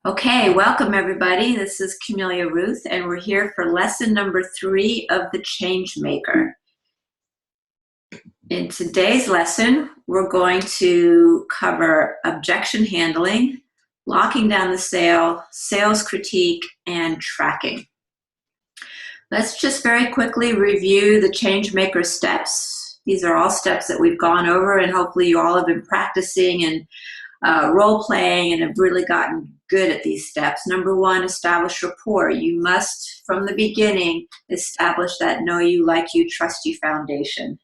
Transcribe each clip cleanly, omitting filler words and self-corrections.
Okay, welcome everybody. This is Camelia Ruth, and we're here for lesson number 3 of the Changemaker. In today's lesson, we're going to cover objection handling, locking down the sale, sales critique, and tracking. Let's just very quickly review the Changemaker steps. These are all steps that we've gone over, and hopefully you all have been practicing and role-playing and have really gotten good at these steps. Number 1, establish rapport. You must, from the beginning, establish that know you, like you, trust you foundation.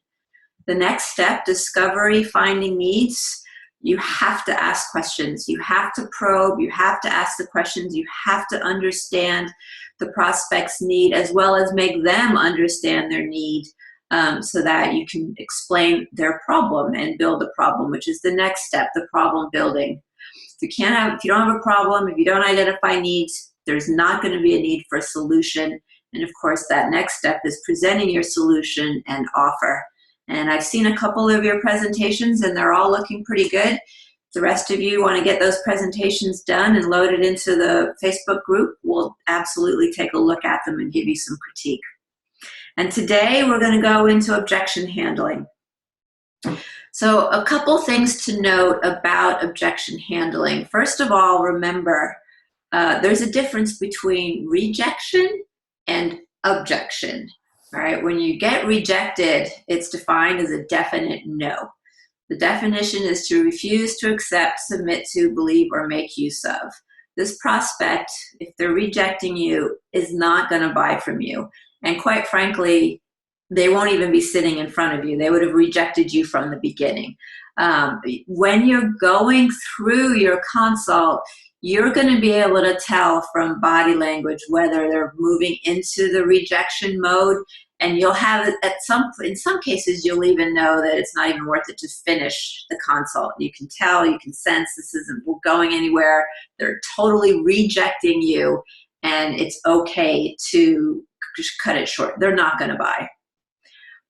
The next step, discovery, finding needs. You have to ask questions. You have to probe. You have to ask the questions. You have to understand the prospect's need as well as make them understand their need. So that you can explain their problem and build a problem, which is the next step, the problem building. If you don't have a problem, if you don't identify needs, there's not going to be a need for a solution. And of course, that next step is presenting your solution and offer. And I've seen a couple of your presentations and they're all looking pretty good. If the rest of you want to get those presentations done and loaded into the Facebook group, we'll absolutely take a look at them and give you some critique. And today we're going to go into objection handling. So a couple things to note about objection handling. First of all, remember, there's a difference between rejection and objection. All right, when you get rejected, it's defined as a definite no. The definition is to refuse to accept, submit to, believe, or make use of. This prospect, if they're rejecting you, is not going to buy from you. And quite frankly, they won't even be sitting in front of you. They would have rejected you from the beginning. When you're going through your consult, you're going to be able to tell from body language whether they're moving into the rejection mode, and you'll have it in some cases, you'll even know that it's not even worth it to finish the consult. You can tell, you can sense this isn't going anywhere. They're totally rejecting you, and it's okay to just cut it short. They're not going to buy.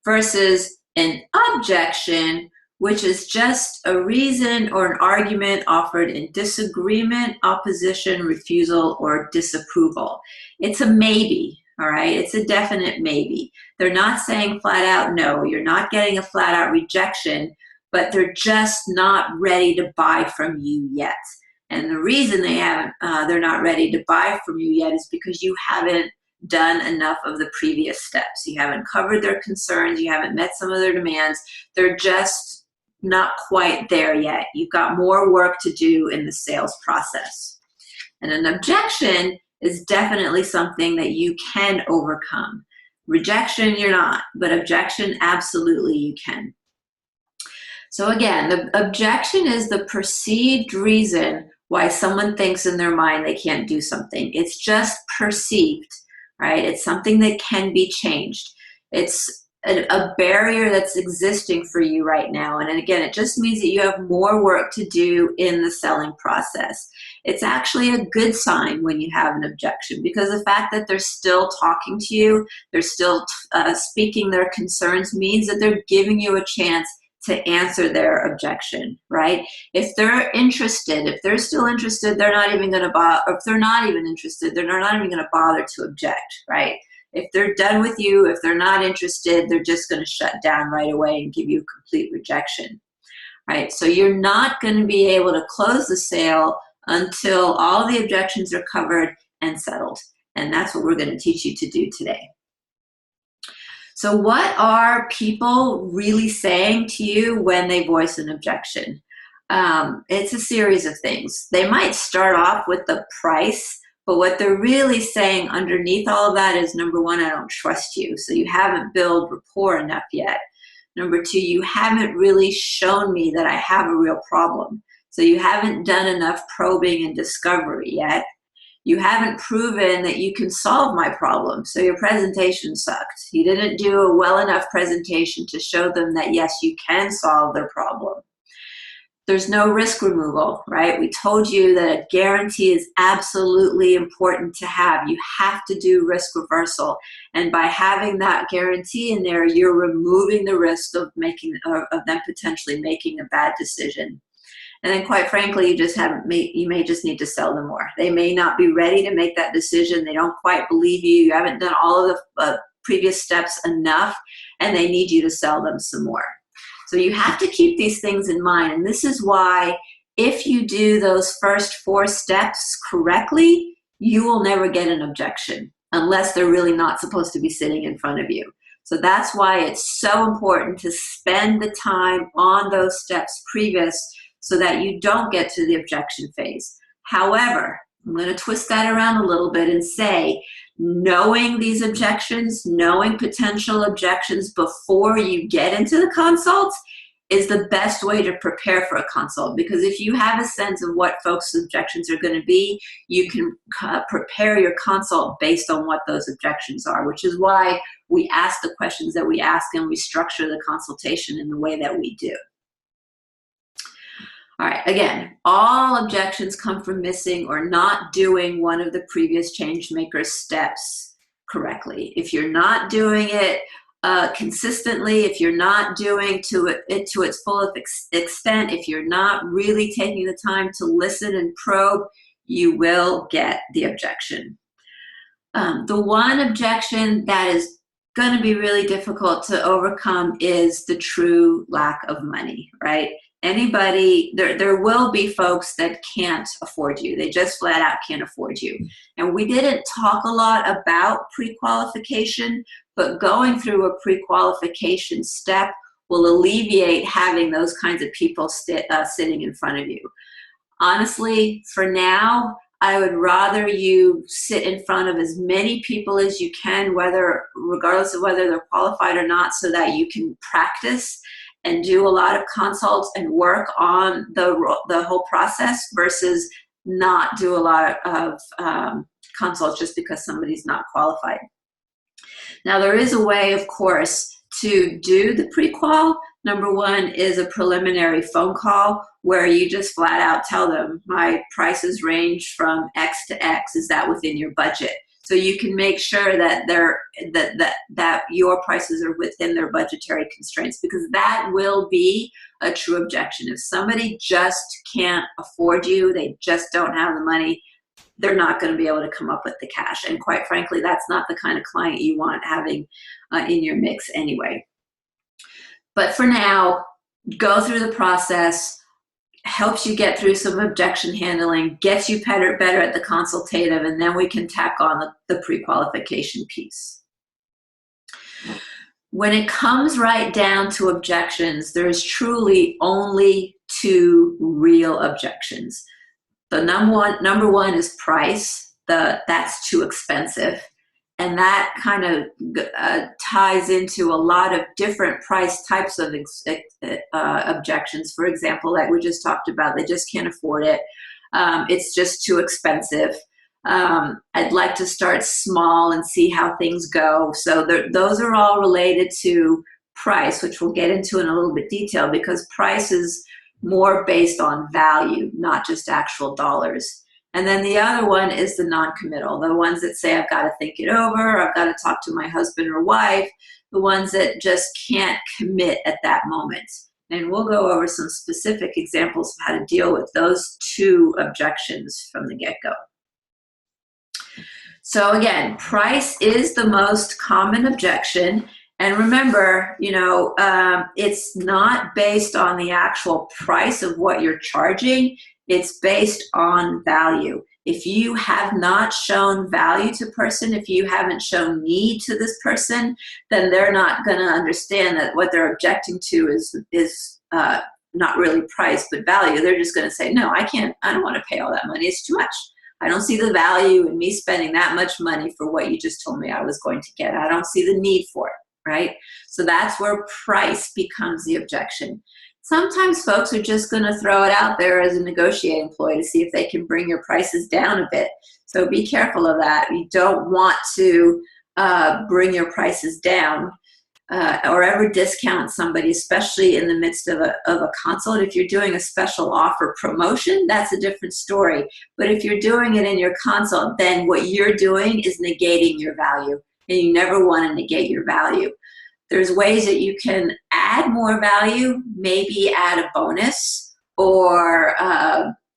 Versus an objection, which is just a reason or an argument offered in disagreement, opposition, refusal, or disapproval. It's a maybe, all right? It's a definite maybe. They're not saying flat out no. You're not getting a flat out rejection, but they're just not ready to buy from you yet. And the reason they're not ready to buy from you yet is because you haven't done enough of the previous steps. You haven't covered their concerns. You haven't met some of their demands. They're just not quite there yet. You've got more work to do in the sales process. And an objection is definitely something that you can overcome. Rejection, you're not, but objection, absolutely you can. So again, the objection is the perceived reason why someone thinks in their mind they can't do something. It's just perceived. Right? It's something that can be changed. It's a barrier that's existing for you right now. And again, it just means that you have more work to do in the selling process. It's actually a good sign when you have an objection, because the fact that they're still talking to you, they're still speaking their concerns, means that they're giving you a chance to answer their objection, right? If they're interested, if they're still interested, they're not even going to bother. If they're not even interested, they're not even going to bother to object, right? If they're done with you, if they're not interested, they're just going to shut down right away and give you complete rejection, right? So you're not going to be able to close the sale until all the objections are covered and settled. And that's what we're going to teach you to do today. So what are people really saying to you when they voice an objection? It's a series of things. They might start off with the price, but what they're really saying underneath all of that is, number 1, I don't trust you. So you haven't built rapport enough yet. Number 2, you haven't really shown me that I have a real problem. So you haven't done enough probing and discovery yet. You haven't proven that you can solve my problem, so your presentation sucked. You didn't do a well enough presentation to show them that, yes, you can solve their problem. There's no risk removal, right? We told you that a guarantee is absolutely important to have. You have to do risk reversal. And by having that guarantee in there, you're removing the risk of them potentially making a bad decision. And then quite frankly, you may just need to sell them more. They may not be ready to make that decision. They don't quite believe you. You haven't done all of the previous steps enough, and they need you to sell them some more. So you have to keep these things in mind. And this is why if you do those first 4 steps correctly, you will never get an objection unless they're really not supposed to be sitting in front of you. So that's why it's so important to spend the time on those steps previous so that you don't get to the objection phase. However, I'm going to twist that around a little bit and say, knowing these objections, knowing potential objections before you get into the consult is the best way to prepare for a consult, because if you have a sense of what folks' objections are going to be, you can prepare your consult based on what those objections are, which is why we ask the questions that we ask and we structure the consultation in the way that we do. All right, again, all objections come from missing or not doing one of the previous Changemaker steps correctly. If you're not doing it consistently, if you're not doing it to its full extent, if you're not really taking the time to listen and probe, you will get the objection. The one objection that is going to be really difficult to overcome is the true lack of money, right? Anybody, there will be folks that can't afford you. They just flat out can't afford you. And we didn't talk a lot about pre-qualification, but going through a pre-qualification step will alleviate having those kinds of people sitting in front of you. Honestly, for now, I would rather you sit in front of as many people as you can, regardless of whether they're qualified or not, so that you can practice and do a lot of consults and work on the whole process versus not do a lot of consults just because somebody's not qualified. Now, there is a way, of course, to do the pre-qual. Number one is a preliminary phone call where you just flat out tell them, my prices range from X to X. Is that within your budget? So you can make sure that that your prices are within their budgetary constraints, because that will be a true objection. If somebody just can't afford you, they just don't have the money, they're not going to be able to come up with the cash. And quite frankly, that's not the kind of client you want having in your mix anyway. But for now, go through the process, helps you get through some objection handling, gets you better at the consultative, and then we can tack on the pre-qualification piece. When it comes right down to objections, there's truly only 2 real objections. The number one is price. That's too expensive. And that kind of ties into a lot of different price types of objections. For example, like we just talked about, they just can't afford it. It's just too expensive. I'd like to start small and see how things go. So those are all related to price, which we'll get into in a little bit detail, because price is more based on value, not just actual dollars. And then the other one is the non-committal, the ones that say, I've got to think it over, I've got to talk to my husband or wife, the ones that just can't commit at that moment. And we'll go over some specific examples of how to deal with those 2 objections from the get-go. So again, price is the most common objection. And remember, it's not based on the actual price of what you're charging. It's based on value. If you have not shown value to a person, if you haven't shown need to this person, then they're not going to understand that what they're objecting to is not really price, but value. They're just going to say, no, I don't want to pay all that money. It's too much. I don't see the value in me spending that much money for what you just told me I was going to get. I don't see the need for it, right? So that's where price becomes the objection. Sometimes folks are just going to throw it out there as a negotiating ploy to see if they can bring your prices down a bit. So be careful of that. You don't want to bring your prices down or ever discount somebody, especially in the midst of a consult. If you're doing a special offer promotion, that's a different story. But if you're doing it in your consult, then what you're doing is negating your value, and you never want to negate your value. There's ways that you can add more value, maybe add a bonus, or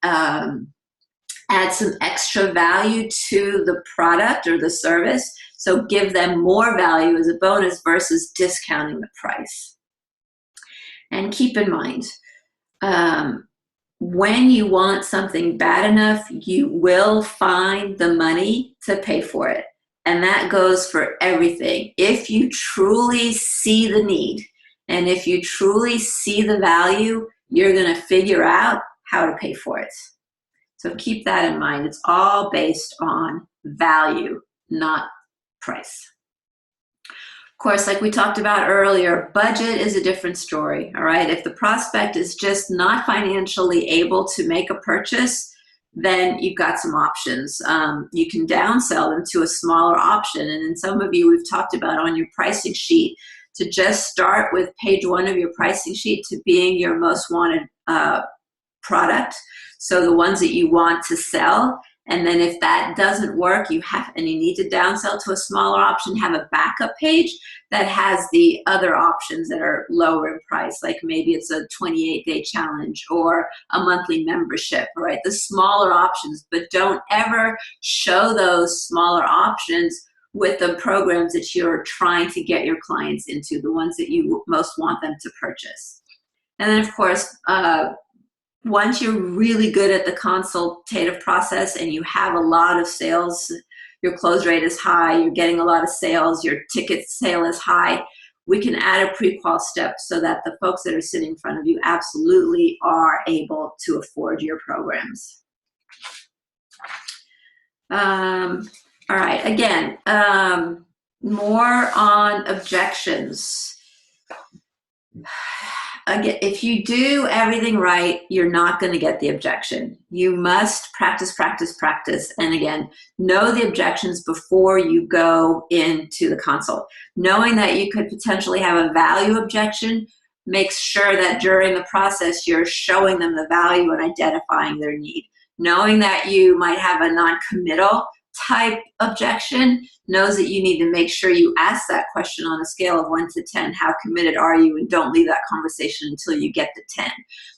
add some extra value to the product or the service. So give them more value as a bonus versus discounting the price. And keep in mind, when you want something bad enough, you will find the money to pay for it. And that goes for everything. If you truly see the need and if you truly see the value, you're going to figure out how to pay for it. So keep that in mind. It's all based on value, not price. Of course, like we talked about earlier, budget is a different story, all right? If the prospect is just not financially able to make a purchase, then you've got some options. You can downsell them to a smaller option. And in some of you, we've talked about on your pricing sheet to just start with page 1 of your pricing sheet to being your most wanted product. So the ones that you want to sell. And then if that doesn't work, you need to downsell to a smaller option, have a backup page that has the other options that are lower in price, like maybe it's a 28-day challenge or a monthly membership, right? The smaller options, but don't ever show those smaller options with the programs that you're trying to get your clients into, the ones that you most want them to purchase. And then of course, once you're really good at the consultative process and you have a lot of sales, your close rate is high, you're getting a lot of sales, your ticket sale is high, we can add a pre-qual step so that the folks that are sitting in front of you absolutely are able to afford your programs. All right, again, more on objections. Again, if you do everything right, you're not going to get the objection. You must practice, practice, practice. And again, know the objections before you go into the consult. Knowing that you could potentially have a value objection makes sure that during the process, you're showing them the value and identifying their need. Knowing that you might have a non-committal type objection knows that you need to make sure you ask that question on a scale of 1 to 10. How committed are you? And don't leave that conversation until you get to 10.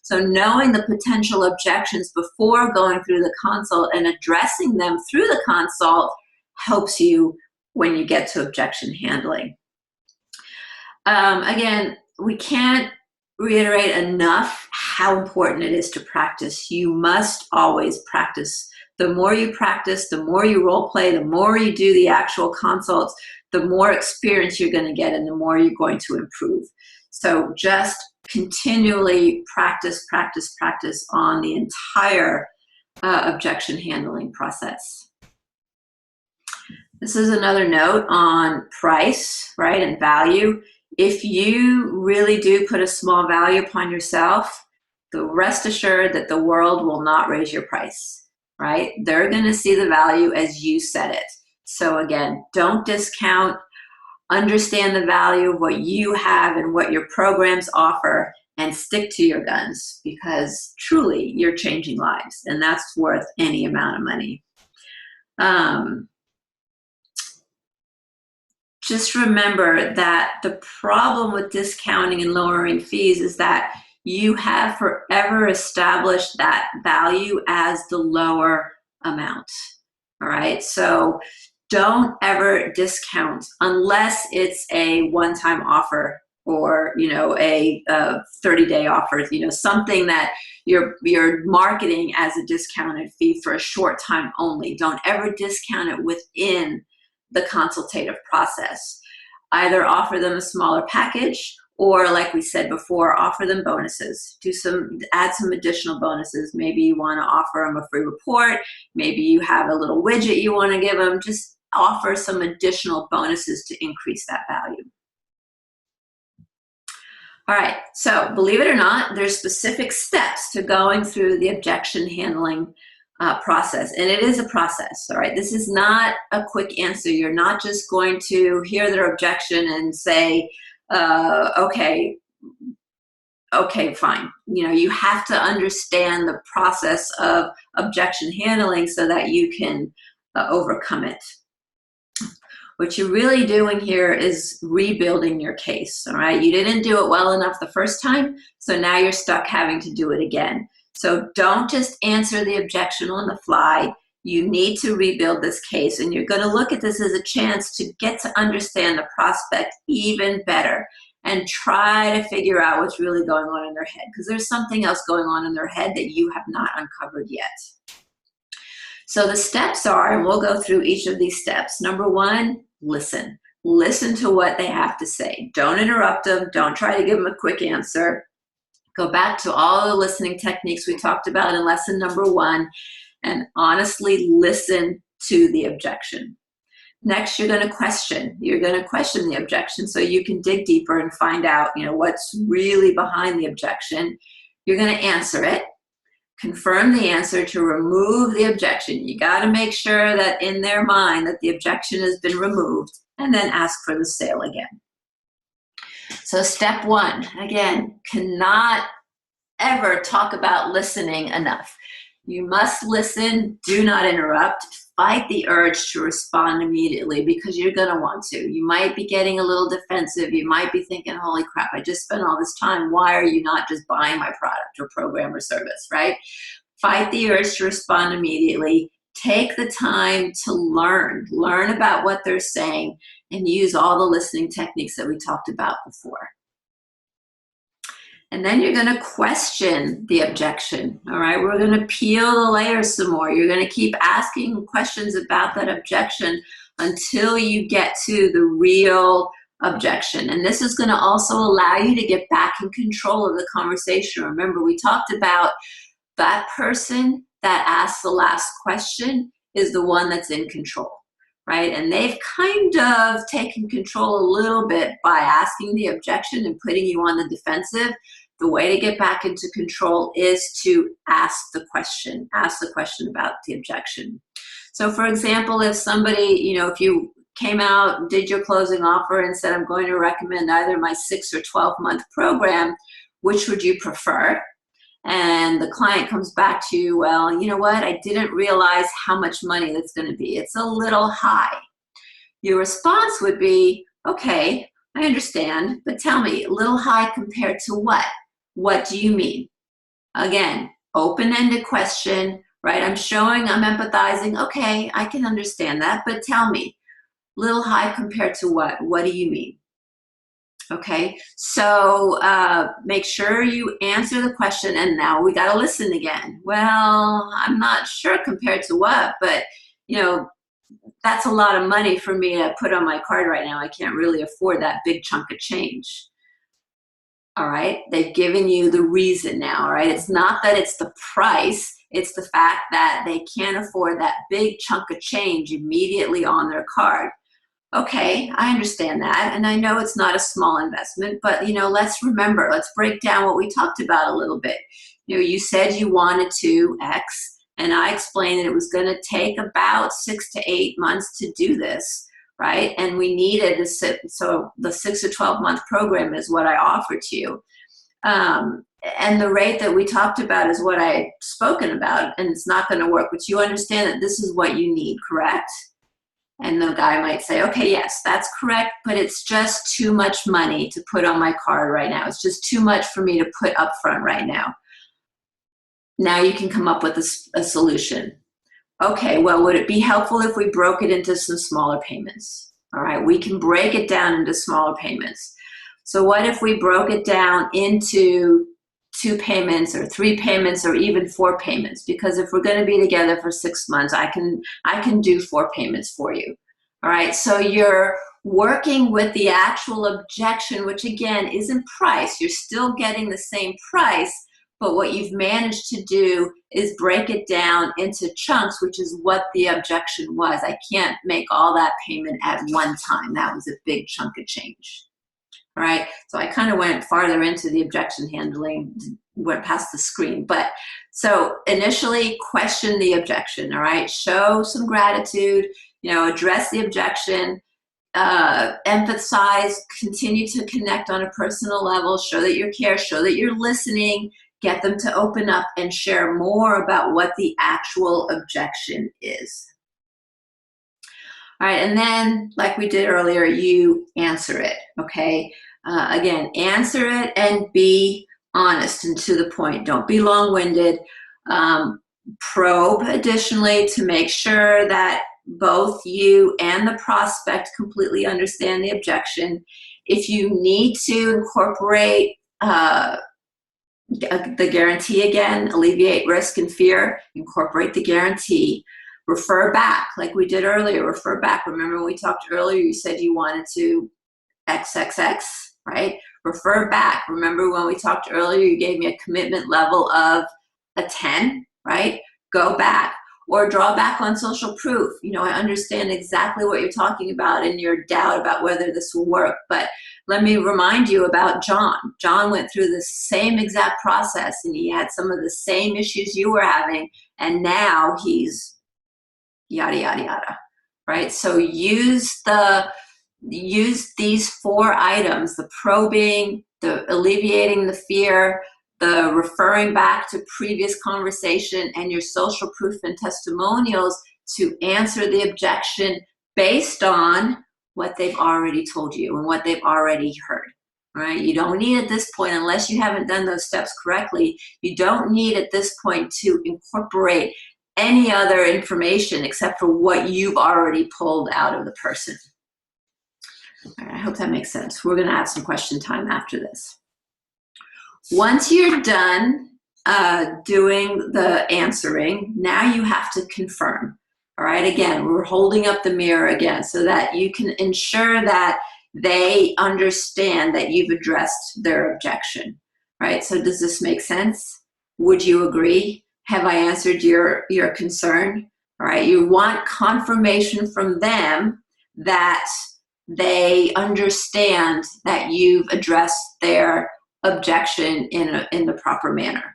So knowing the potential objections before going through the consult and addressing them through the consult helps you when you get to objection handling. Again, we can't reiterate enough how important it is to practice. You must always practice. The more you practice, the more you role play, the more you do the actual consults, the more experience you're going to get and the more you're going to improve. So just continually practice, practice, practice on the entire objection handling process. This is another note on price, right, and value. If you really do put a small value upon yourself, rest assured that the world will not raise your price. Right? They're going to see the value as you set it. So again, don't discount, understand the value of what you have and what your programs offer and stick to your guns because truly you're changing lives and that's worth any amount of money. Just remember that the problem with discounting and lowering fees is that you have forever established that value as the lower amount, all right? So don't ever discount unless it's a one-time offer or, a 30-day offer, something that you're marketing as a discounted fee for a short time only. Don't ever discount it within the consultative process. Either offer them a smaller package or like we said before, offer them bonuses. Add some additional bonuses. Maybe you want to offer them a free report. Maybe you have a little widget you want to give them. Just offer some additional bonuses to increase that value. All right, so believe it or not, there's specific steps to going through the objection handling process, and it is a process, all right? This is not a quick answer. You're not just going to hear their objection and say, okay, fine. You have to understand the process of objection handling so that you can overcome it. What you're really doing here is rebuilding your case, all right? You didn't do it well enough the first time, so now you're stuck having to do it again. So don't just answer the objection on the fly. You need to rebuild this case, and you're going to look at this as a chance to get to understand the prospect even better and try to figure out what's really going on in their head, because there's something else going on in their head that you have not uncovered yet. So the steps are, and we'll go through each of these steps. Number one, listen. Listen to what they have to say. Don't interrupt them. Don't try to give them a quick answer. Go back to all the listening techniques we talked about in lesson number one and honestly listen to the objection. Next, you're going to question. You're going to question the objection so you can dig deeper and find out, what's really behind the objection. You're going to answer it. Confirm the answer to remove the objection. You got to make sure that in their mind that the objection has been removed, and then ask for the sale again. So step one, again, cannot ever talk about listening enough. You must listen, do not interrupt. Fight the urge to respond immediately because you're going to want to. You might be getting a little defensive. You might be thinking, holy crap, I just spent all this time. Why are you not just buying my product or program or service, right? Fight the urge to respond immediately. Take the time to learn. Learn about what they're saying and use all the listening techniques that we talked about before. And then you're going to question the objection, all right? We're going to peel the layers some more. You're going to keep asking questions about that objection until you get to the real objection. And this is going to also allow you to get back in control of the conversation. Remember, we talked about that person that asked the last question is the one that's in control, right? And they've kind of taken control a little bit by asking the objection and putting you on the defensive. The way to get back into control is to ask the question about the objection. So for example, if somebody, if you came out, did your closing offer and said, I'm going to recommend either my 6 or 12-month program, which would you prefer? And the client comes back to you, well, you know what? I didn't realize how much money that's going to be. It's a little high. Your response would be, okay, I understand, but tell me, a little high compared to what? What do you mean? Again, open-ended question, right? I'm empathizing. Okay, I can understand that, but tell me, little high compared to what? What do you mean? Okay, so make sure you answer the question, and now we got to listen again. Well, I'm not sure compared to what, but that's a lot of money for me to put on my card right now. I can't really afford that big chunk of change. All right, they've given you the reason now, all right? It's not that it's the price, it's the fact that they can't afford that big chunk of change immediately on their card. Okay, I understand that, and I know it's not a small investment, but let's break down what we talked about a little bit. You said you wanted to X, and I explained that it was going to take about 6 to 8 months to do this, right? And we needed this, so the 6 to 12-month program is what I offered to you. And the rate that we talked about is what I've spoken about, and it's not going to work, but you understand that this is what you need, correct? And the guy might say, okay, yes, that's correct, but it's just too much money to put on my card right now. It's just too much for me to put up front right now. Now you can come up with a solution. Okay, well, would it be helpful if we broke it into some smaller payments? All right, we can break it down into smaller payments. So what if we broke it down into 2 payments or 3 payments or even 4 payments? Because if we're going to be together for 6 months, I can do 4 payments for you. All right, so you're working with the actual objection, which again isn't price. You're still getting the same price, but what you've managed to do is break it down into chunks, which is what the objection was. I can't make all that payment at one time. That was a big chunk of change. All right, so I kind of went farther into the objection handling, went past the screen. But so initially question the objection, all right? Show some gratitude, address the objection, emphasize, continue to connect on a personal level, show that you care, show that you're listening, get them to open up and share more about what the actual objection is. All right, and then like we did earlier, you answer it, okay? Again, answer it and be honest and to the point. Don't be long-winded. Probe additionally to make sure that both you and the prospect completely understand the objection. If you need to incorporate the guarantee again, alleviate risk and fear, incorporate the guarantee. Refer back, like we did earlier, refer back. Remember when we talked earlier, you said you wanted to XXX, right? Refer back. Remember when we talked earlier, you gave me a commitment level of a 10, right? Go back. Or draw back on social proof. You know, I understand exactly what you're talking about and your doubt about whether this will work, but let me remind you about John. John went through the same exact process and he had some of the same issues you were having, and now he's yada, yada, yada, right? So use these 4 items, the probing, the alleviating the fear, the referring back to previous conversation, and your social proof and testimonials to answer the objection based on what they've already told you and what they've already heard, right? You don't need at this point, unless you haven't done those steps correctly, you don't need at this point to incorporate any other information except for what you've already pulled out of the person. All right, I hope that makes sense. We're going to have some question time after this. Once you're done doing the answering, now you have to confirm. All right, again, we're holding up the mirror again so that you can ensure that they understand that you've addressed their objection. Right, so does this make sense? Would you agree? Have I answered your concern? All right, you want confirmation from them that they understand that you've addressed their objection in the proper manner.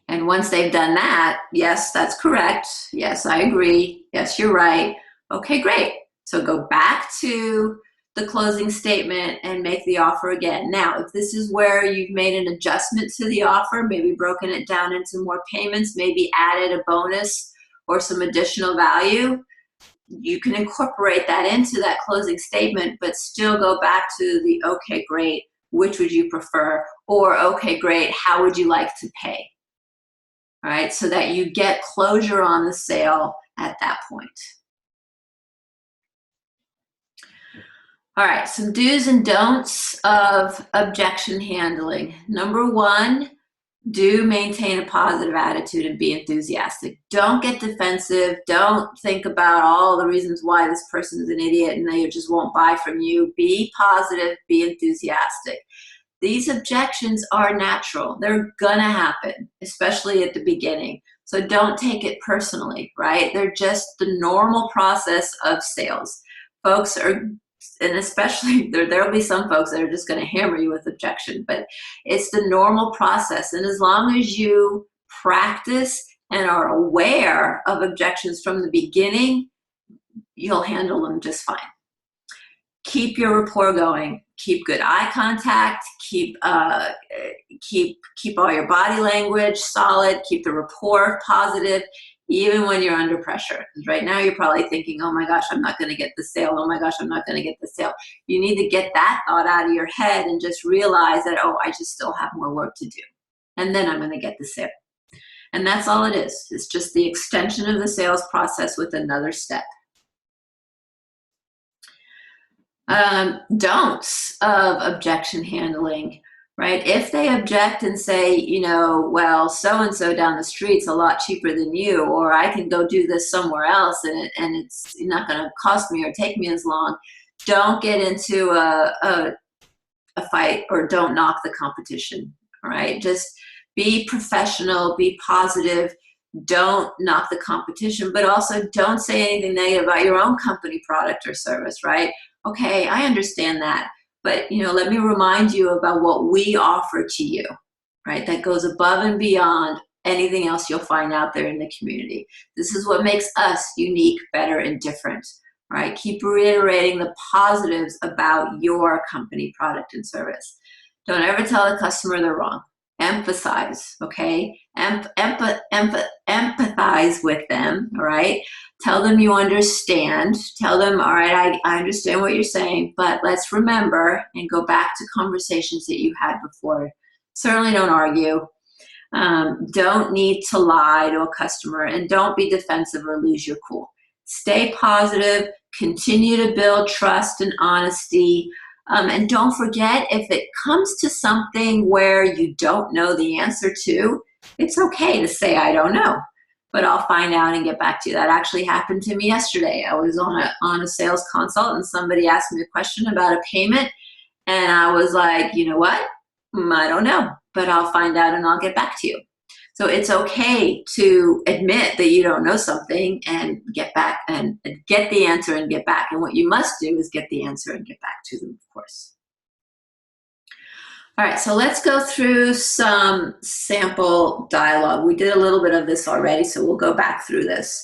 And once they've done that, yes, that's correct. Yes, I agree. Yes, you're right. Okay, great. So go back to the closing statement and make the offer again. Now, if this is where you've made an adjustment to the offer, maybe broken it down into more payments, maybe added a bonus or some additional value, you can incorporate that into that closing statement, but still go back to the, okay, great, which would you prefer? Or, okay, great, how would you like to pay? All right, so that you get closure on the sale at that point. All right, some do's and don'ts of objection handling. Number 1, do maintain a positive attitude and be enthusiastic. Don't get defensive. Don't think about all the reasons why this person is an idiot and they just won't buy from you. Be positive, be enthusiastic. These objections are natural. They're gonna happen, especially at the beginning. So don't take it personally, right? They're just the normal process of sales. Folks are, and especially there'll be some folks that are just gonna hammer you with objection, but it's the normal process. And as long as you practice and are aware of objections from the beginning, you'll handle them just fine. Keep your rapport going. Keep good eye contact. Keep all your body language solid. Keep the rapport positive, even when you're under pressure. Because right now you're probably thinking, oh my gosh, I'm not going to get the sale. Oh my gosh, I'm not going to get the sale. You need to get that thought out of your head and just realize that, oh, I just still have more work to do. And then I'm going to get the sale. And that's all it is. It's just the extension of the sales process with another step. Don'ts of objection handling, right? If they object and say, you know, well, so-and-so down the street's a lot cheaper than you, or I can go do this somewhere else and it's not going to cost me or take me as long, don't get into a fight or don't knock the competition, all right? Just be professional, be positive, don't knock the competition, but also don't say anything negative about your own company, product, or service, right? Okay, I understand that, but you know, let me remind you about what we offer to you, right? That goes above and beyond anything else you'll find out there in the community. This is what makes us unique, better, and different, right? Keep reiterating the positives about your company, product, and service. Don't ever tell the customer they're wrong. Emphasize, okay? Empathize with them, all right? Tell them you understand. Tell them, all right, I understand what you're saying, but let's remember and go back to conversations that you had before. Certainly don't argue. Don't need to lie to a customer, and don't be defensive or lose your cool. Stay positive, continue to build trust and honesty, and don't forget, if it comes to something where you don't know the answer to, it's okay to say, I don't know, but I'll find out and get back to you. That actually happened to me yesterday. I was on a sales consult, and somebody asked me a question about a payment, and I was like, you know what? I don't know, but I'll find out and I'll get back to you. So it's okay to admit that you don't know something and get back and get the answer and get back. And what you must do is get the answer and get back to them, of course. All right, so let's go through some sample dialogue. We did a little bit of this already, so we'll go back through this.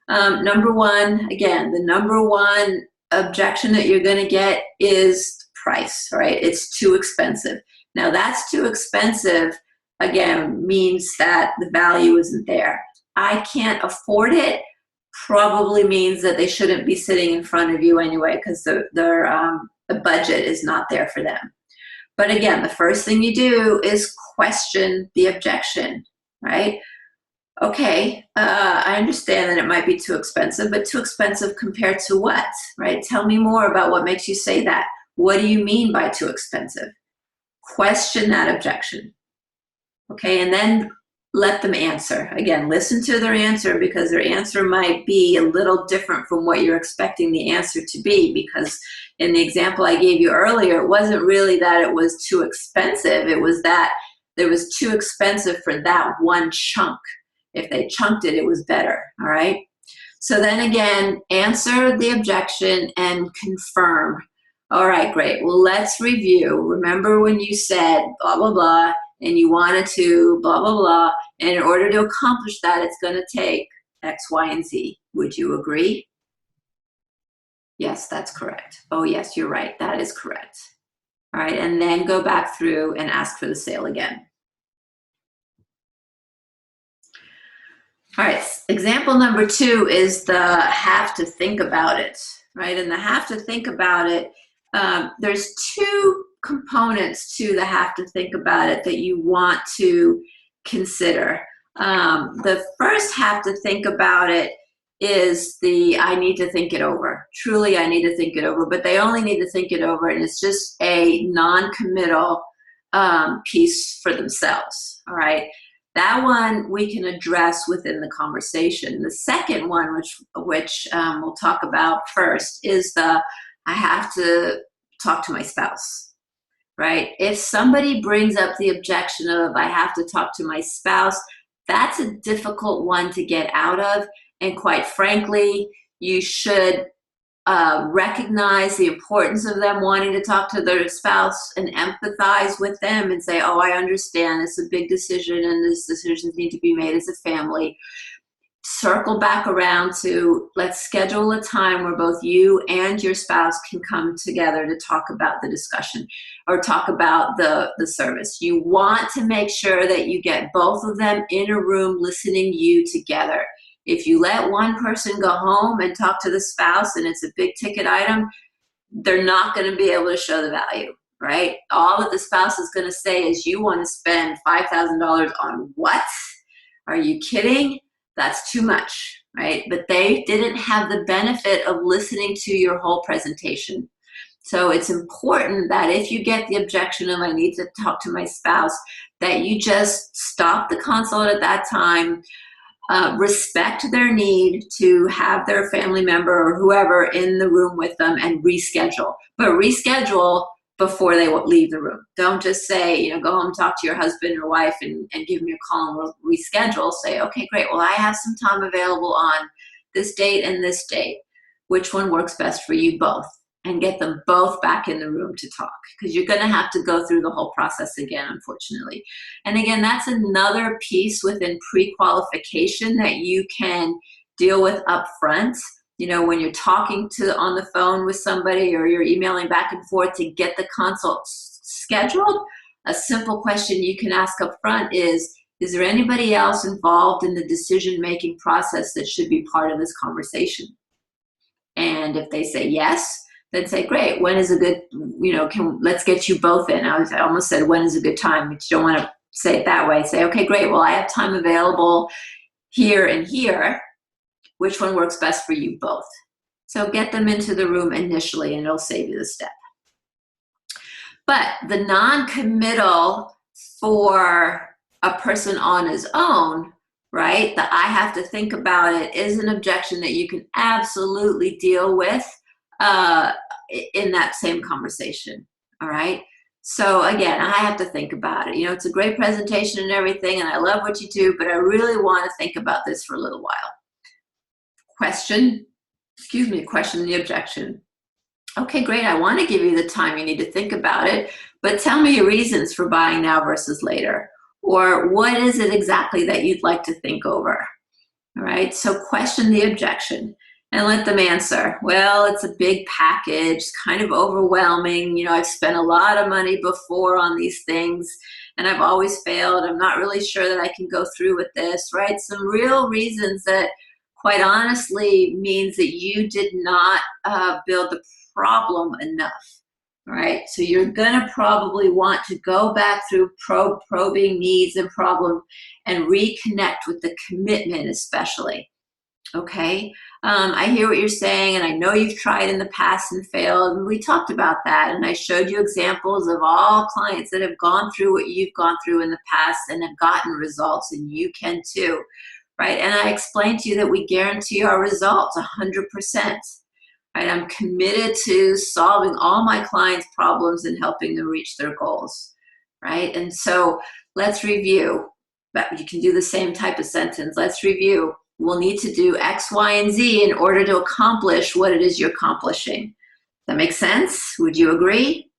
Number one, again, the number one objection that you're going to get is price, right? It's too expensive. Now, that's too expensive, again, means that the value isn't there. I can't afford it probably means that they shouldn't be sitting in front of you anyway, because the budget is not there for them. But again, the first thing you do is question the objection, right? Okay, I understand that it might be too expensive, but too expensive compared to what, right? Tell me more about what makes you say that. What do you mean by too expensive? Question that objection, okay? And then let them answer. Again, listen to their answer, because their answer might be a little different from what you're expecting the answer to be, because in the example I gave you earlier, it wasn't really that it was too expensive. It was that it was too expensive for that one chunk. If they chunked it, it was better, all right? So then again, answer the objection and confirm. All right, great. Well, let's review. Remember when you said blah, blah, blah, and you wanted to blah, blah, blah, and in order to accomplish that, it's going to take X, Y, and Z. Would you agree? Yes, that's correct. Oh, yes, you're right. That is correct. All right, and then go back through and ask for the sale again. All right, example number 2 is the have to think about it, right? And the have to think about it, there's 2 components to the have to think about it that you want to consider. The first have to think about it is the I need to think it over. Truly, I need to think it over, but they only need to think it over, and it's just a non-committal piece for themselves, all right? That one we can address within the conversation. The second one, which we'll talk about first, is the I have to talk to my spouse, right? If somebody brings up the objection of I have to talk to my spouse, that's a difficult one to get out of. And quite frankly, you should recognize the importance of them wanting to talk to their spouse and empathize with them and say, oh, I understand, it's a big decision and these decisions need to be made as a family. Circle back around to let's schedule a time where both you and your spouse can come together to talk about the discussion or talk about the service. You want to make sure that you get both of them in a room listening to you together. If you let one person go home and talk to the spouse and it's a big ticket item, they're not going to be able to show the value, right? All that the spouse is going to say is, you want to spend $5,000 on what? Are you kidding? That's too much, right? But they didn't have the benefit of listening to your whole presentation. So it's important that if you get the objection of I need to talk to my spouse, that you just stop the consult at that time, respect their need to have their family member or whoever in the room with them, and reschedule. But reschedule before they leave the room. Don't just say, go home, talk to your husband or wife and give me a call and we'll reschedule. Say, okay, great. Well, I have some time available on this date and this date. Which one works best for you both? And get them both back in the room to talk, because you're going to have to go through the whole process again, unfortunately. And again, that's another piece within pre-qualification that you can deal with up front. When you're talking on the phone with somebody or you're emailing back and forth to get the consult scheduled, a simple question you can ask up front is Is there anybody else involved in the decision-making process that should be part of this conversation? And if they say yes, then say, great, when is a good, let's get you both in. I almost said, when is a good time, but you don't want to say it that way. Say, okay, great, well, I have time available here and here. Which one works best for you both? So get them into the room initially, and it'll save you the step. But the non-committal for a person on his own, right, that I have to think about it, is an objection that you can absolutely deal with in that same conversation, all right? So again, I have to think about it. It's a great presentation and everything, and I love what you do, but I really want to think about this for a little while. Question the objection. Okay, great, I want to give you the time you need to think about it, but tell me your reasons for buying now versus later. Or what is it exactly that you'd like to think over? All right, so question the objection and let them answer. Well, it's a big package, it's kind of overwhelming. I've spent a lot of money before on these things and I've always failed. I'm not really sure that I can go through with this, right? Some real reasons that quite honestly means that you did not build the problem enough, right? So you're gonna probably want to go back through probing needs and problem and reconnect with the commitment especially, okay? I hear what you're saying, and I know you've tried in the past and failed, and we talked about that, and I showed you examples of all clients that have gone through what you've gone through in the past and have gotten results, and you can too, right? And I explained to you that we guarantee our results 100%. Right? I'm committed to solving all my clients' problems and helping them reach their goals, right? And so let's review. But you can do the same type of sentence. Let's review. We'll need to do X, Y, and Z in order to accomplish what it is you're accomplishing. That makes sense? Would you agree?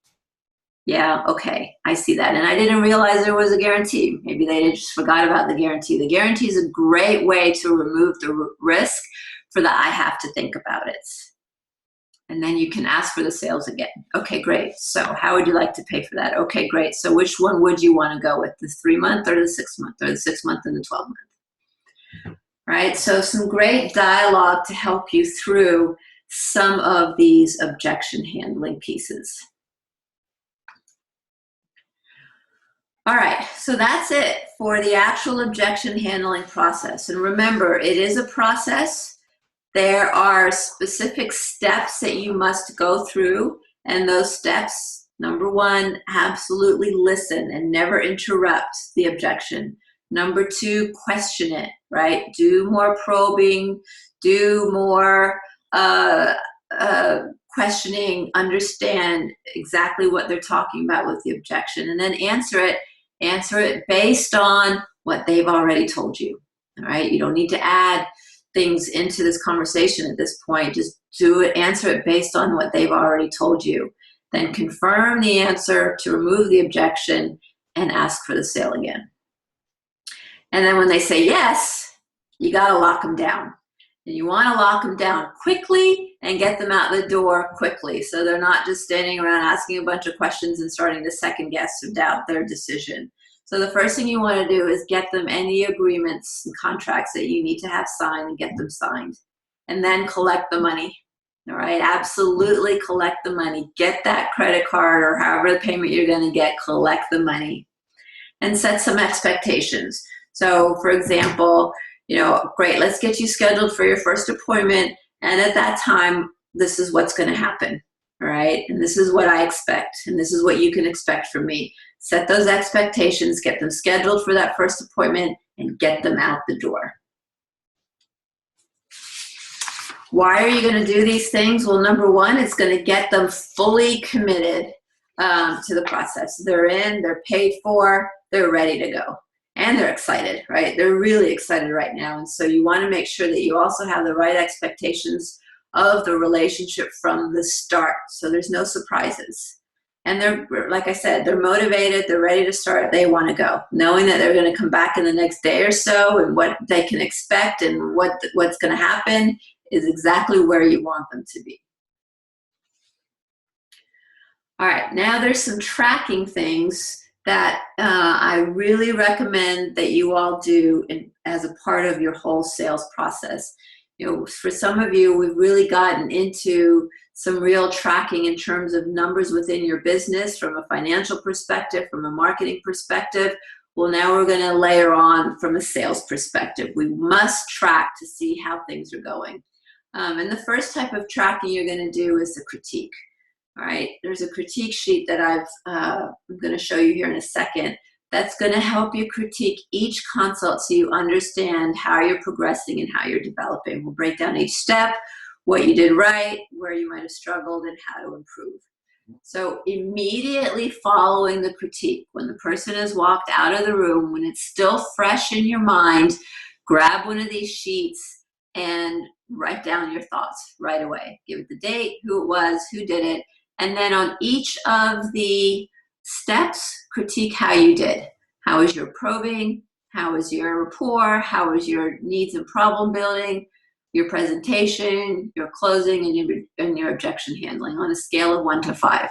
Yeah, okay, I see that. And I didn't realize there was a guarantee. Maybe they just forgot about the guarantee. The guarantee is a great way to remove the risk for the I have to think about it. And then you can ask for the sales again. Okay, great. So how would you like to pay for that? Okay, great. So which one would you want to go with, the 3-month or the 6-month, or the 6-month and the 12-month? Right, so some great dialogue to help you through some of these objection handling pieces. All right, so that's it for the actual objection handling process. And remember, it is a process. There are specific steps that you must go through, and those steps, number 1, absolutely listen and never interrupt the objection. Number 2, question it, right? Do more probing, do more questioning, understand exactly what they're talking about with the objection, and then answer it based on what they've already told you, all right? You don't need to add things into this conversation at this point. Just answer it based on what they've already told you. Then confirm the answer to remove the objection and ask for the sale again. And then when they say yes, you gotta lock them down. And you wanna lock them down quickly and get them out the door quickly, so they're not just standing around asking a bunch of questions and starting to second guess or doubt their decision. So the first thing you want to do is get them any agreements and contracts that you need to have signed and get them signed. And then collect the money. All right, absolutely collect the money. Get that credit card or however the payment you're going to get, collect the money. And set some expectations. So for example, great, let's get you scheduled for your first appointment. And at that time, this is what's going to happen. All right, and this is what I expect. And this is what you can expect from me. Set those expectations, get them scheduled for that first appointment, and get them out the door. Why are you going to do these things? Well, number 1, it's going to get them fully committed to the process. They're in, they're paid for, they're ready to go. And they're excited, right? They're really excited right now. And so you want to make sure that you also have the right expectations of the relationship from the start, so there's no surprises. And they're, like I said, they're motivated, they're ready to start, they want to go, knowing that they're going to come back in the next day or so, and what they can expect and what's going to happen is exactly where you want them to be. All right, now there's some tracking things that I really recommend that you all do as a part of your whole sales process. You know, for some of you, we've really gotten into some real tracking in terms of numbers within your business from a financial perspective, from a marketing perspective. Well, now we're going to layer on from a sales perspective. We must track to see how things are going. And the first type of tracking you're going to do is the critique. All right, there's a critique sheet that I'm going to show you here in a second. That's going to help you critique each consult so you understand how you're progressing and how you're developing. We'll break down each step, what you did right, where you might have struggled, and how to improve. So immediately following the critique, when the person has walked out of the room, when it's still fresh in your mind, grab one of these sheets and write down your thoughts right away. Give it the date, who it was, who did it, and then on each of the steps, critique how you did. How is your probing? How is your rapport? How is your needs and problem building? Your presentation, your closing, and your objection handling on a scale of 1 to 5.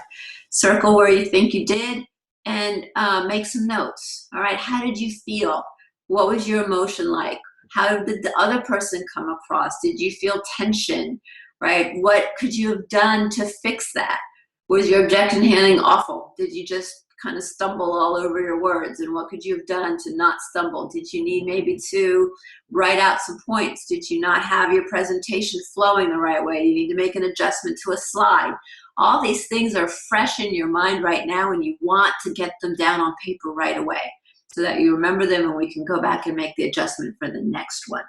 Circle where you think you did and make some notes. All right, how did you feel? What was your emotion like? How did the other person come across? Did you feel tension, right? What could you have done to fix that? Was your objection handling awful? Did you just kind of stumble all over your words? And what could you have done to not stumble? Did you need maybe to write out some points? Did you not have your presentation flowing the right way? You need to make an adjustment to a slide. All these things are fresh in your mind right now, and you want to get them down on paper right away so that you remember them and we can go back and make the adjustment for the next one.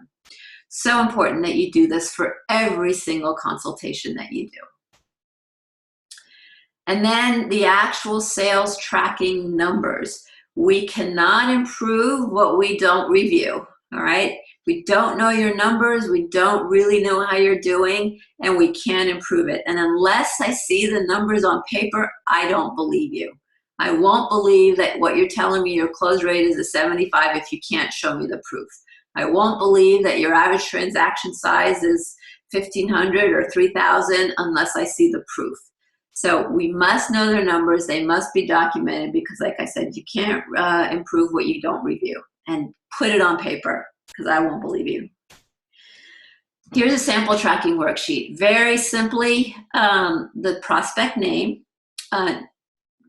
So important that you do this for every single consultation that you do. And then the actual sales tracking numbers. We cannot improve what we don't review, all right? We don't know your numbers, we don't really know how you're doing, and we can't improve it. And unless I see the numbers on paper, I don't believe you. I won't believe that what you're telling me your close rate is a 75 if you can't show me the proof. I won't believe that your average transaction size is 1,500 or 3,000 unless I see the proof. So we must know their numbers. They must be documented because, like I said, you can't improve what you don't review. And put it on paper because I won't believe you. Here's a sample tracking worksheet. Very simply, the prospect name.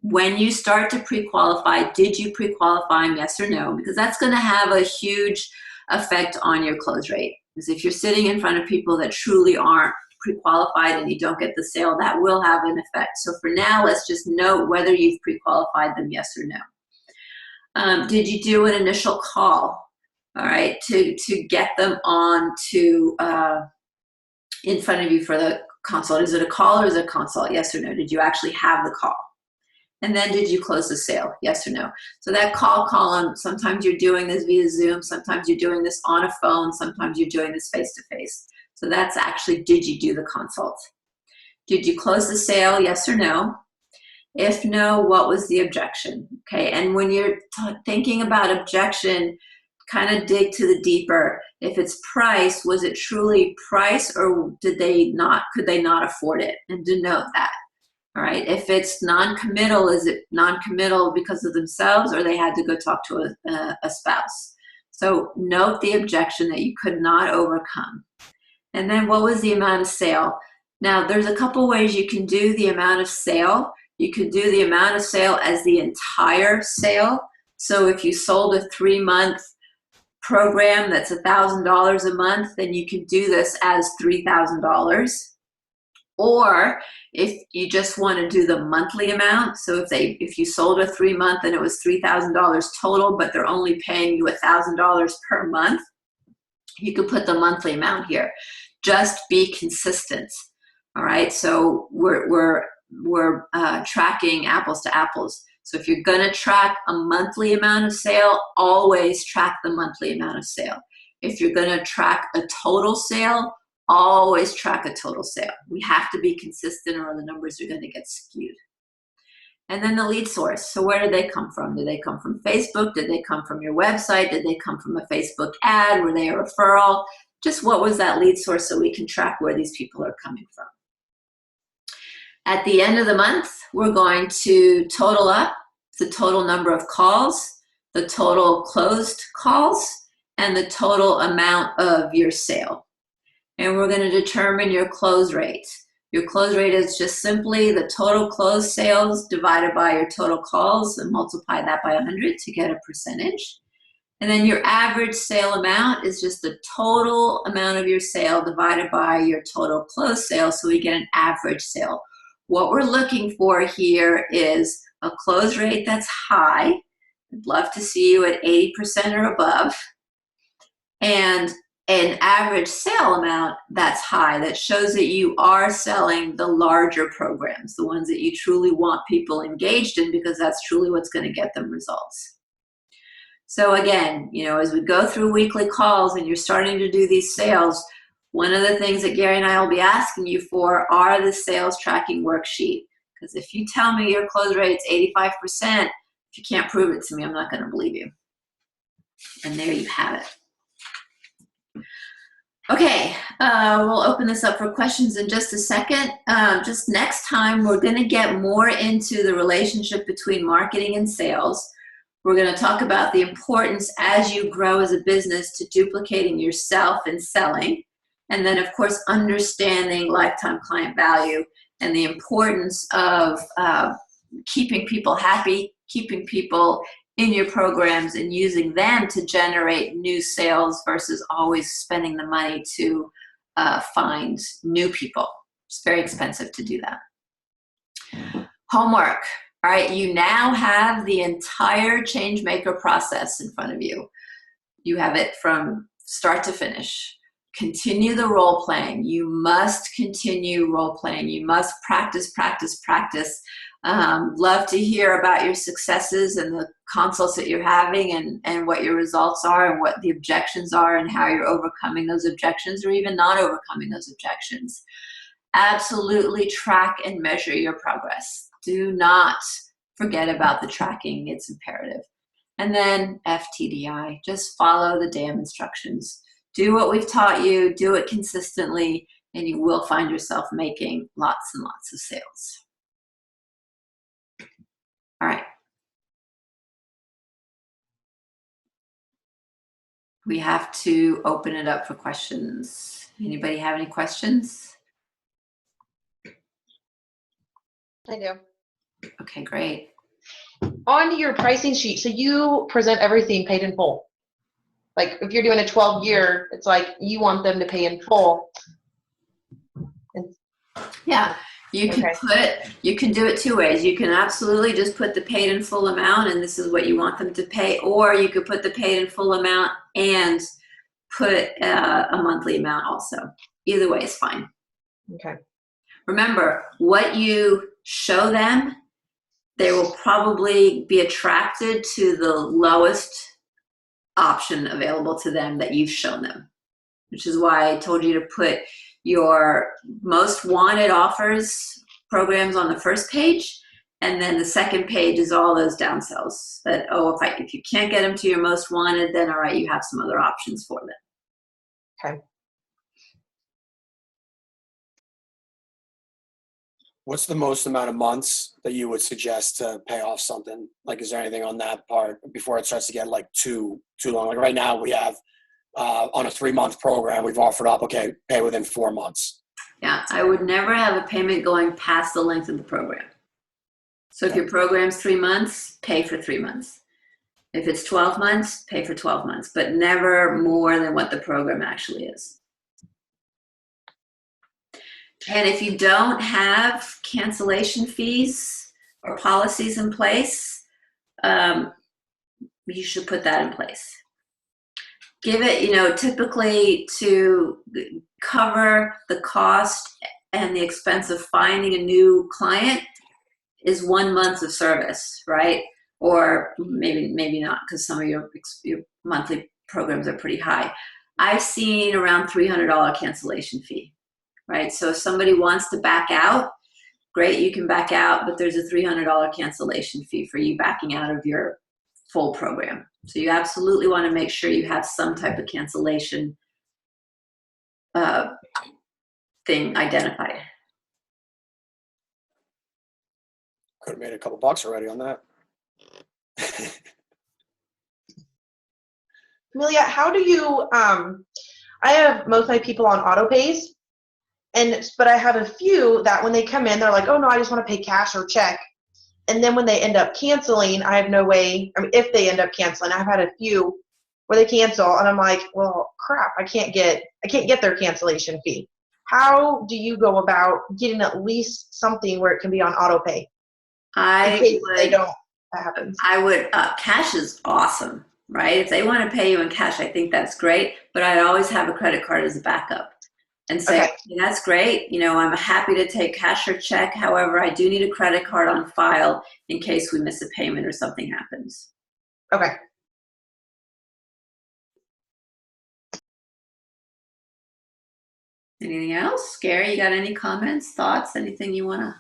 When you start to pre-qualify, did you pre-qualify, yes or no? Because that's going to have a huge effect on your close rate. Because if you're sitting in front of people that truly aren't pre-qualified and you don't get the sale, that will have an effect. So for now, let's just note whether you've pre-qualified them, yes or no. Did you do an initial call, all right, to get them on to in front of you for the consult? Is it a call or is it a consult, yes or no? Did you actually have the call? And then did you close the sale, yes or no? So that call column, sometimes you're doing this via Zoom, sometimes you're doing this on a phone, sometimes you're doing this face-to-face. So that's actually, did you do the consult? Did you close the sale, yes or no? If no, what was the objection? Okay, and when you're thinking about objection, kind of dig to the deeper. If it's price, was it truly price, or could they not afford it? And denote that. All right, if it's non-committal, is it non-committal because of themselves, or they had to go talk to a spouse? So note the objection that you could not overcome. And then what was the amount of sale? Now, there's a couple ways you can do the amount of sale. You could do the amount of sale as the entire sale. So if you sold a 3-month program that's $1,000 a month, then you can do this as $3,000. Or if you just want to do the monthly amount, so if you sold a 3-month and it was $3,000 total, but they're only paying you $1,000 per month, you could put the monthly amount here. Just be consistent. All right, so we're tracking apples to apples. So if you're going to track a monthly amount of sale, always track the monthly amount of sale. If you're going to track a total sale, always track a total sale. We have to be consistent or the numbers are going to get skewed. And then the lead source. So where did they come from? Did they come from Facebook? Did they come from your website? Did they come from a Facebook ad? Were they a referral? Just what was that lead source so we can track where these people are coming from. At the end of the month, we're going to total up the total number of calls, the total closed calls, and the total amount of your sale. And we're going to determine your close rate. Your close rate is just simply the total closed sales divided by your total calls and multiply that by 100 to get a percentage. And then your average sale amount is just the total amount of your sale divided by your total closed sale, so we get an average sale. What we're looking for here is a close rate that's high. I'd love to see you at 80% or above. And an average sale amount that's high, that shows that you are selling the larger programs, the ones that you truly want people engaged in, because that's truly what's going to get them results. So again, as we go through weekly calls and you're starting to do these sales, one of the things that Gary and I will be asking you for are the sales tracking worksheet. Because if you tell me your close rate's 85%, if you can't prove it to me, I'm not going to believe you. And there you have it. Okay, we'll open this up for questions in just a second. Just next time, we're going to get more into the relationship between marketing and sales. We're going to talk about the importance as you grow as a business to duplicating yourself and selling. And then, of course, understanding lifetime client value and the importance of keeping people happy, keeping people in your programs and using them to generate new sales versus always spending the money to find new people. It's very expensive to do that. Homework. All right, you now have the entire Changemaker process in front of you. You have it from start to finish. Continue the role playing. You must continue role playing. You must practice, practice, practice. Love to hear about your successes and the consults that you're having and what your results are and what the objections are and how you're overcoming those objections or even not overcoming those objections. Absolutely track and measure your progress. Do not forget about the tracking. It's imperative. And then FTDI, just follow the damn instructions. Do what we've taught you, do it consistently, and you will find yourself making lots and lots of sales. All right. We have to open it up for questions. Anybody have any questions? I do. Okay, great. On your pricing sheet, so you present everything paid in full. Like if you're doing a 12-year, it's like you want them to pay in full. Yeah, you can do it two ways. You can absolutely just put the paid in full amount and this is what you want them to pay, or you could put the paid in full amount and put a monthly amount also. Either way is fine. Okay. Remember, what you show them, they will probably be attracted to the lowest option available to them that you've shown them, which is why I told you to put your most wanted offers programs on the first page, and then the second page is all those downsells that, if you can't get them to your most wanted, then all right, you have some other options for them. Okay. What's the most amount of months that you would suggest to pay off something? Like, is there anything on that part before it starts to get like too long? Like right now we have on a 3-month program, we've offered up, okay, pay within 4 months. Yeah, I would never have a payment going past the length of the program. So if your program's 3 months, pay for 3 months. If it's 12 months, pay for 12 months, but never more than what the program actually is. And if you don't have cancellation fees or policies in place, you should put that in place. Give it, typically to cover the cost and the expense of finding a new client is 1 month of service, right? Or maybe not, because some of your monthly programs are pretty high. I've seen around $300 cancellation fee. Right, so if somebody wants to back out, great, you can back out, but there's a $300 cancellation fee for you backing out of your full program. So you absolutely want to make sure you have some type of cancellation thing identified. Could have made a couple bucks already on that. Amelia, how do you, I have most of my people on auto pays, but I have a few that when they come in, they're like, oh no, I just want to pay cash or check. And then when they end up canceling, I have no way, I mean, if they end up canceling, I've had a few where they cancel and I'm like, well, crap, I can't get their cancellation fee. How do you go about getting at least something where it can be on auto pay? In case they don't, that happens. Cash is awesome, right? If they want to pay you in cash, I think that's great, but I'd always have a credit card as a backup and say, Okay. "Yeah, that's great. You know, I'm happy to take cash or check. However, I do need a credit card on file in case we miss a payment or something happens." Okay. Anything else? Gary, you got any comments, thoughts, anything you want to?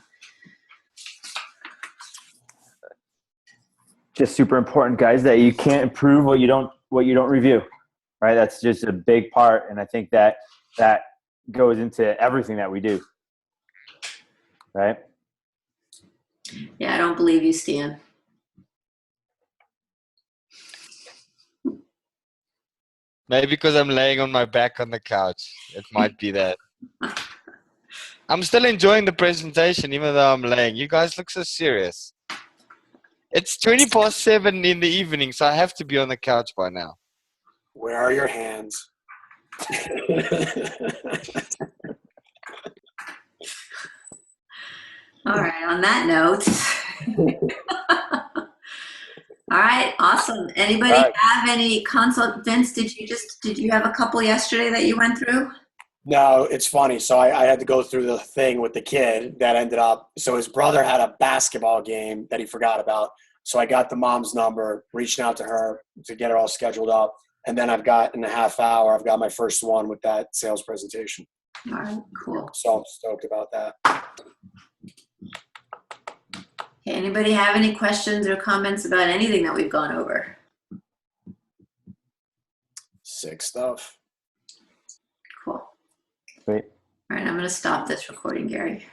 Just super important, guys, that you can't improve what you don't review, right? That's just a big part, and I think that goes into everything that we do, right? Yeah, I don't believe you, Stan. Maybe because I'm laying on my back on the couch. It might be that. I'm still enjoying the presentation even though I'm laying. You guys look so serious. It's 7:20 in the evening, so I have to be on the couch by now. Where are your hands? All right, on that note. All right, awesome. Anybody have any consult? Vince, did you have a couple yesterday that you went through? No, it's funny. So I had to go through the thing with the kid that ended up, so his brother had a basketball game that he forgot about. So I got the mom's number, reached out to her to get it all scheduled up. And then I've got in a half hour, I've got my first one with that sales presentation. All right, cool. So I'm stoked about that. Okay, anybody have any questions or comments about anything that we've gone over? Sick stuff. Cool. Great. All right, I'm going to stop this recording, Gary.